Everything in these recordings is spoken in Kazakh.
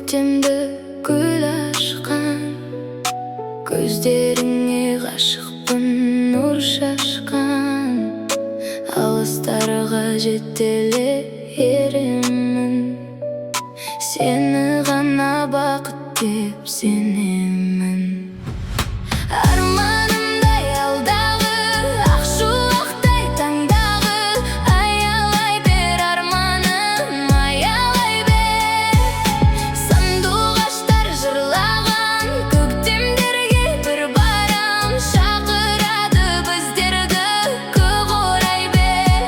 көктемді гүл ашқан, көздеріңе ғашықпын нұр шашқан. Алыстарға жетелеремін, сені ғана бақыт деп сенемін. Арманымдай алдағы, ақ шуақтай таңдағы, аялай бер арманым, аялай бер. Сандуғаштар жырлаған көктемдерге бір барам, шақырады біздерді көк орай бер.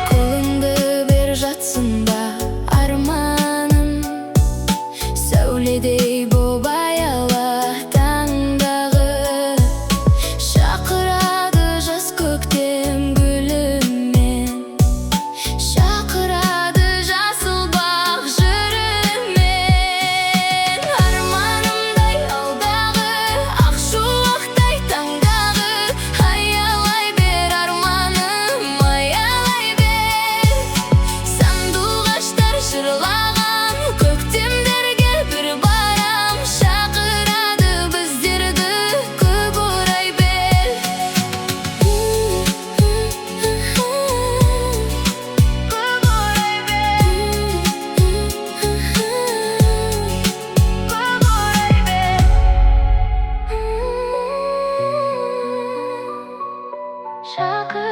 Қолыңды бер жатсын ба арманым, сәуледей боп аяла таңдағы. Шақырады жас көктем гүлімен, шақырады жасыл бақ жырымен. Арманымдай алдағы, ақ шуақтай таңдағы, аялай бер арманым, аялай бер. Сандуғаштар жырлаған көктемдерге бір барам, шақырады біздерді көк орай бер. Шақырады